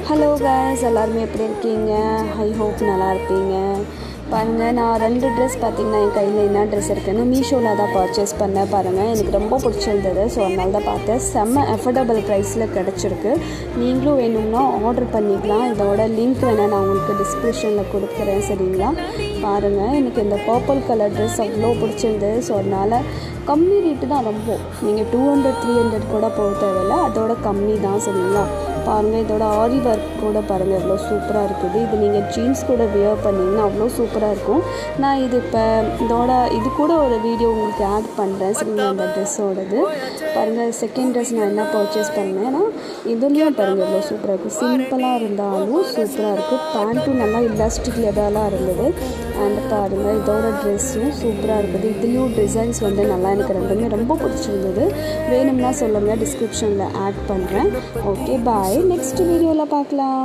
Hello guys, எல்லாருமே எப்படி இருக்கீங்க? ஐ ஹோப் நல்லா இருப்பீங்க. பாருங்கள், நான் 2 ட்ரெஸ் பார்த்திங்கன்னா என் கையில் என்ன ட்ரெஸ் இருக்குன்னு மீஷோவில் தான் பர்ச்சேஸ் பண்ணேன். பாருங்கள், எனக்கு ரொம்ப பிடிச்சிருந்தது. ஸோ அதனால தான் பார்த்தேன். செம்ம அஃபோர்டபுள் ப்ரைஸில் கிடச்சிருக்கு. நீங்களும் வேணும்னா ஆர்டர் பண்ணிக்கலாம். இதோட லிங்க் வேணால் நான் உங்களுக்கு டிஸ்கிரிப்ஷனில் கொடுக்குறேன், சரிங்களா? பாருங்கள், எனக்கு இந்த பர்பிள் கலர் ட்ரெஸ் அவ்வளோ பிடிச்சிருந்தது. ஸோ அதனால் கம்மி ரேட்டு தான். ரொம்ப நீங்கள் 200-300 கூட போக தேவையில்லை, அதோட கம்மி தான், சரிங்களா? பாருங்கள், இதோட ஆரி ஒர்க் கூட பாருங்கள் எவ்வளோ சூப்பராக இருக்குது. இது நீங்கள் ஜீன்ஸ் கூட வியர் பண்ணிங்கன்னா அவ்வளோ சூப்பராக இருக்கும். நான் இது இப்போ இது கூட ஒரு வீடியோ உங்களுக்கு ஆட் பண்ணுறேன், சரிங்களா? அந்த ட்ரெஸ்ஸோடது பாருங்கள். செகண்ட் ட்ரெஸ் நான் என்ன பர்ச்சேஸ் பண்ணேன்னா, இதுலேயும் பாருங்கள் எவ்வளோ சூப்பராக இருக்குது. சிம்பிளாக இருந்தாலும் சூப்பராக இருக்குது. பேண்ட்டும் நல்லா இலாஸ்டிக் லெதர்லாம் இருந்தது. அண்ட் பாருங்கள், இதோட ட்ரெஸ்ஸும் சூப்பராக இருக்குது. இதுலேயும் டிசைன்ஸ் நல்லா எனக்கு ரெண்டுமே ரொம்ப பிடிச்சிருந்தது. வேணும்னா சொல்லுங்கள், டிஸ்கிரிப்ஷனில் ஆட் பண்ணுறேன். ஓகே, பாய். நெக்ஸ்ட் வீடியோவில் பார்க்கலாம்.